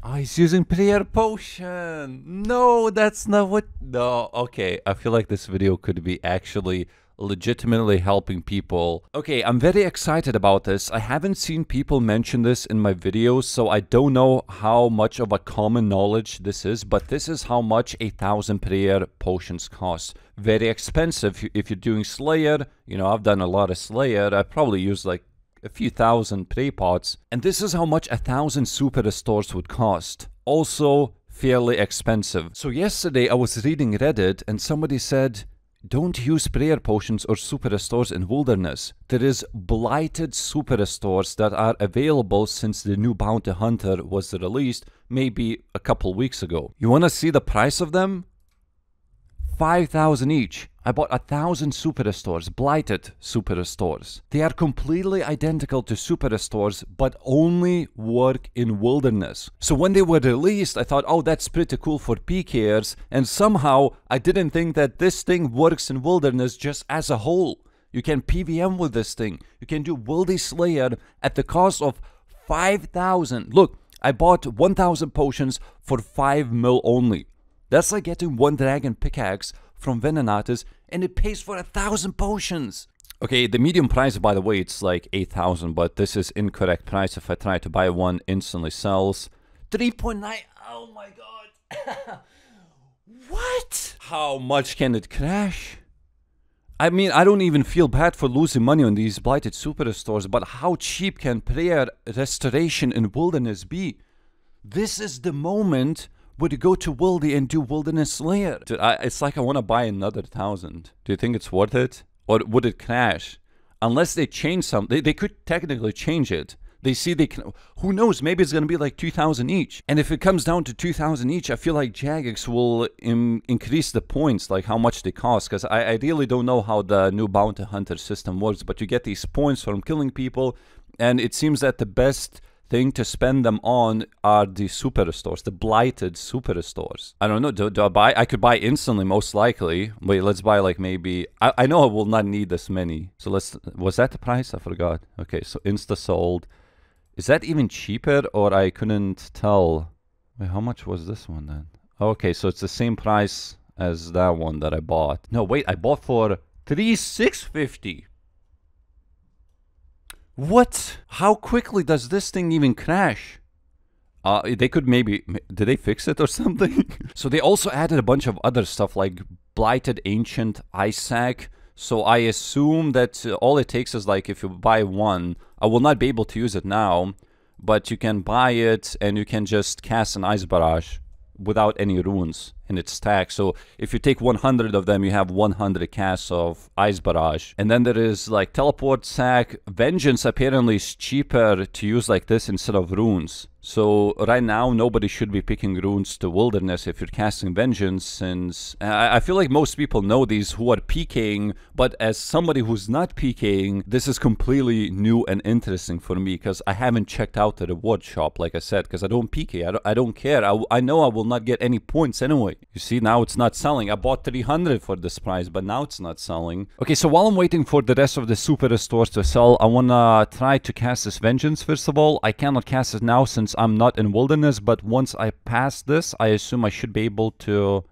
Oh, he's using prayer potion. No, that's not what. No, okay. I feel like this video could be actually legitimately helping people. Okay, I'm very excited about this. I haven't seen people mention this in my videos, so I don't know how much of a common knowledge this is, but this is how much 1,000 prayer potions cost. Very expensive if you're doing Slayer. You know, I've done a lot of Slayer. I probably use like a few thousand prey pots, and this is how much 1,000 super restores would cost. Also fairly expensive. So yesterday I was reading Reddit and somebody said, don't use prayer potions or super restores in wilderness. There is blighted super restores that are available since the new bounty hunter was released maybe a couple weeks ago. You want to see the price of them? 5,000 each. I bought 1,000 super restores, blighted super restores. They are completely identical to super restores, but only work in wilderness. So when they were released, I thought, oh, that's pretty cool for PKers, and somehow I didn't think that this thing works in wilderness just as a whole. You can PVM with this thing. You can do Wildy Slayer at the cost of 5,000. Look, I bought 1,000 potions for 5 mil only. That's like getting 1 dragon pickaxe from Venenatis, and it pays for 1,000 potions. Okay, the medium price, by the way, it's like 8,000, but this is incorrect price. If I try to buy one, instantly sells 3.9. Oh my god. What? How much can it crash? I mean, I don't even feel bad for losing money on these blighted super restores, but how cheap can prayer restoration in wilderness be? This is the moment would you go to Wildy and do Wilderness Slayer? Dude, it's like I want to buy another 1,000. Do you think it's worth it? Or would it crash? Unless they change something. They could technically change it. They see they can... Who knows? Maybe it's going to be like 2,000 each. And if it comes down to 2,000 each, I feel like Jagex will increase the points, like how much they cost. Because I really don't know how the new Bounty Hunter system works. But you get these points from killing people. And it seems that the best thing to spend them on are the super restores, the blighted super restores. I don't know, do I buy? I could buy instantly, most likely. Wait, let's buy like maybe, I know I will not need this many. So was that the price? I forgot. Okay, so insta sold. Is that even cheaper, or I couldn't tell? Wait, how much was this one then? Okay, so it's the same price as that one that I bought. No, wait, I bought for 3,650. What? How quickly does this thing even crash? They could maybe... Did they fix it or something? So they also added a bunch of other stuff like Blighted Ancient Ice Sack. So I assume that all it takes is like if you buy one, I will not be able to use it now, but you can buy it and you can just cast an Ice Barrage without any runes in its stack. So if you take 100 of them, you have 100 casts of Ice Barrage. And then there is like Teleport Sack. Vengeance apparently is cheaper to use like this instead of runes. So right now, nobody should be picking runes to Wilderness if you're casting Vengeance, since I feel like most people know these who are PKing, but as somebody who's not PKing, this is completely new and interesting for me, because I haven't checked out the reward shop, like I said, because I don't PK, I don't care. I know I will not get any points anyway. You see, now it's not selling. I bought 300 for this price, but now it's not selling. Okay, so while I'm waiting for the rest of the super restores to sell, I wanna try to cast this Vengeance first of all. I cannot cast it now since I'm not in Wilderness, but once I pass this, I assume I should be able to...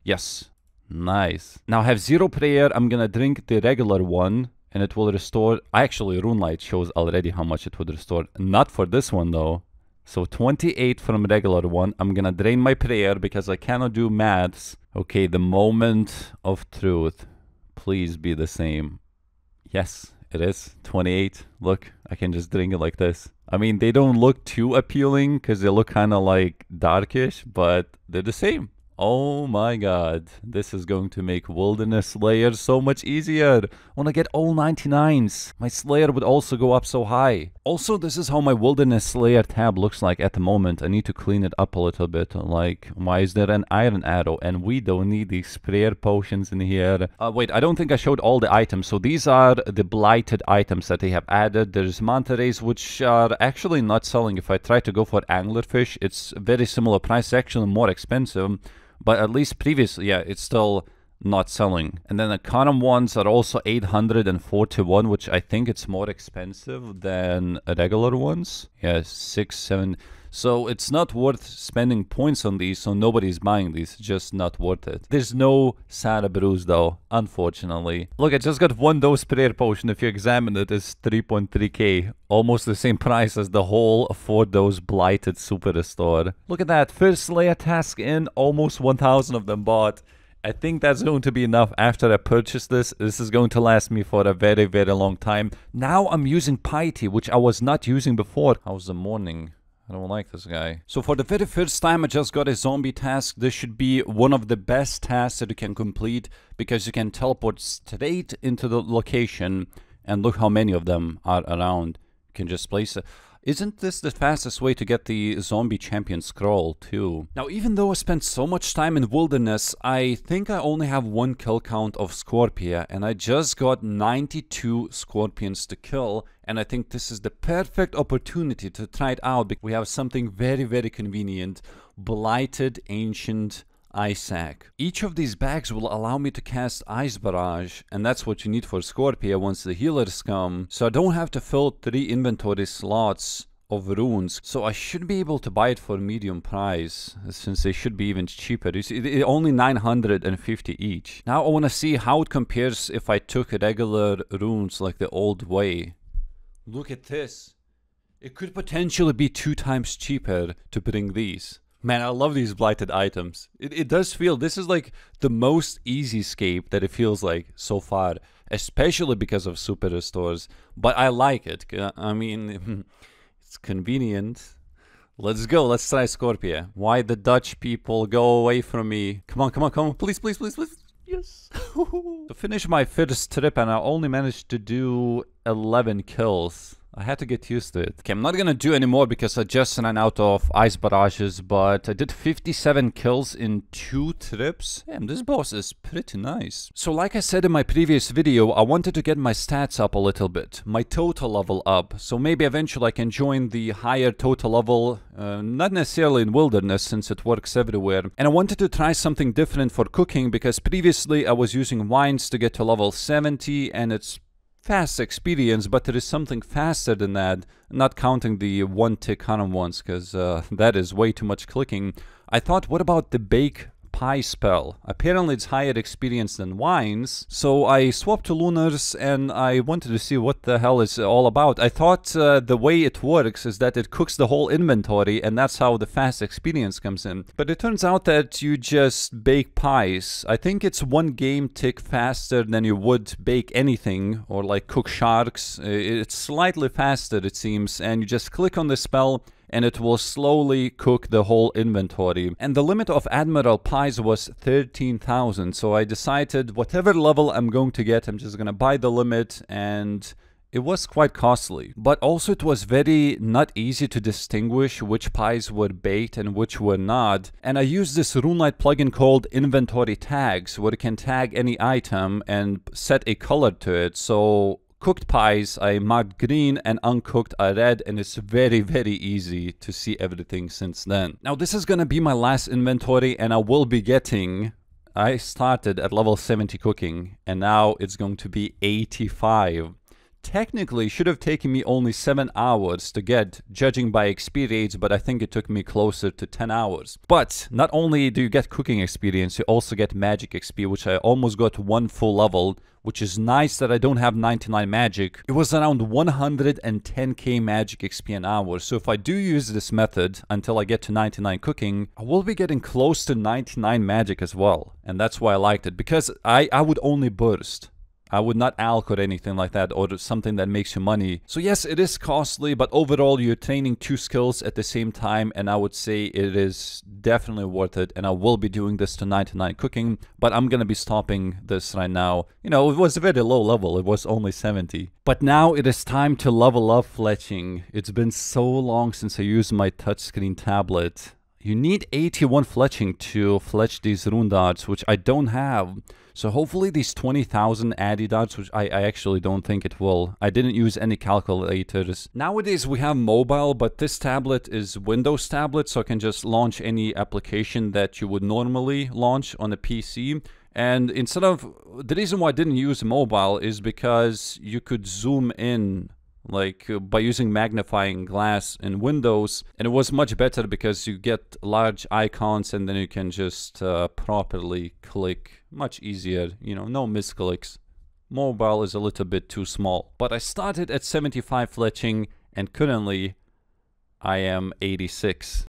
Yes. Nice. Now I have 0 prayer. I'm gonna drink the regular one, and it will restore... Actually, Runelight shows already how much it would restore. Not for this one, though. So 28 from regular one. I'm gonna drain my prayer because I cannot do maths. Okay, the moment of truth. Please be the same. Yes. It is 28. Look, I can just drink it like this. I mean, they don't look too appealing because they look kind of like darkish, but they're the same. Oh my god, this is going to make Wilderness Slayer so much easier. When I get all 99s, my Slayer would also go up so high. Also, this is how my Wilderness Slayer tab looks like at the moment. I need to clean it up a little bit. Like, why is there an iron arrow? And we don't need these prayer potions in here. Wait, I don't think I showed all the items. So these are the blighted items that they have added. There's manta rays, which are actually not selling. If I try to go for anglerfish, it's very similar price, actually more expensive. But at least previously, yeah, it's still not selling. And then the Econom ones are also 841, which I think it's more expensive than regular ones. Yeah, 6, 7. So it's not worth spending points on these, so nobody's buying these. It's just not worth it. There's no Sada Brews though, unfortunately. Look, I just got one dose prayer potion. If you examine it, it's 3.3k. Almost the same price as the whole 4-dose blighted super restore. Look at that, first layer task in, almost 1,000 of them bought. I think that's going to be enough after I purchase this. This is going to last me for a very, very long time. Now I'm using Piety, which I was not using before. How's the morning? I don't like this guy. So for the very first time, I just got a zombie task. This should be one of the best tasks that you can complete because you can teleport straight into the location and look how many of them are around. You can just place it. Isn't this the fastest way to get the zombie champion scroll too? Now, even though I spent so much time in wilderness, I think I only have one kill count of Scorpia, and I just got 92 scorpions to kill, and I think this is the perfect opportunity to try it out because we have something very, very convenient. Blighted Ancient Ice Sac. Each of these bags will allow me to cast Ice Barrage, and that's what you need for Scorpia once the healers come, so I don't have to fill 3 inventory slots of runes, so I should be able to buy it for medium price, since they should be even cheaper. You see, only 950 each. Now I want to see how it compares if I took regular runes like the old way. Look at this. It could potentially be 2 times cheaper to bring these. Man, I love these blighted items. It does feel, this is like the most easy scape that it feels like so far, especially because of super restores. But I like it. I mean, it's convenient. Let's go. Let's try Scorpia. Why the Dutch people go away from me? Come on, come on, come on. Please, please, please, please. Yes. To finish my first trip, and I only managed to do 11 kills. I had to get used to it. Okay, I'm not gonna do any more because I just ran out of ice barrages, but I did 57 kills in 2 trips. Damn, this boss is pretty nice. So like I said in my previous video, I wanted to get my stats up a little bit, my total level up. So maybe eventually I can join the higher total level, not necessarily in wilderness since it works everywhere. And I wanted to try something different for cooking because previously I was using wines to get to level 70 and it's fast experience, but there is something faster than that, not counting the 1-tick Haram ones, because that is way too much clicking. I thought, what about the bake pie spell? Apparently it's higher experience than wines, so I swapped to lunars and I wanted to see what the hell it's all about. I thought the way it works is that it cooks the whole inventory and that's how the fast experience comes in. But it turns out that you just bake pies. I think it's 1 game tick faster than you would bake anything or like cook sharks. It's slightly faster it seems, and you just click on the spell and it will slowly cook the whole inventory. And the limit of Admiral Pies was 13,000, so I decided whatever level I'm going to get, I'm just gonna buy the limit, and it was quite costly. But also it was very not easy to distinguish which pies were baked and which were not. And I used this RuneLite plugin called Inventory Tags, where you can tag any item and set a color to it. So cooked pies I marked green and uncooked are red, and it's very, very easy to see everything since then. Now this is gonna be my last inventory and I will be getting, I started at level 70 cooking and now it's going to be 85. Technically, should have taken me only 7 hours to get, judging by XP rates, but I think it took me closer to 10 hours. But not only do you get cooking experience, you also get magic XP, which I almost got 1 full level, which is nice that I don't have 99 magic. It was around 110k magic XP an hour, so if I do use this method until I get to 99 cooking, I will be getting close to 99 magic as well. And that's why I liked it, because I would only burst. I would not alch or anything like that, or something that makes you money. So yes, it is costly, but overall you're training 2 skills at the same time, and I would say it is definitely worth it, and I will be doing this to 99 cooking, but I'm gonna be stopping this right now. You know, it was a very low level, it was only 70. But now it is time to level up fletching. It's been so long since I used my touchscreen tablet. You need 81 fletching to fletch these rune darts, which I don't have. So hopefully these 20,000 addy darts, which I actually don't think it will. I didn't use any calculators. Nowadays we have mobile, but this tablet is Windows tablet, so I can just launch any application that you would normally launch on a PC. And instead of, the reason why I didn't use mobile is because you could zoom in like by using magnifying glass in Windows, and it was much better because you get large icons and then you can just properly click much easier, you know, no misclicks. Mobile is a little bit too small, but I started at 75 fletching and currently I am 86.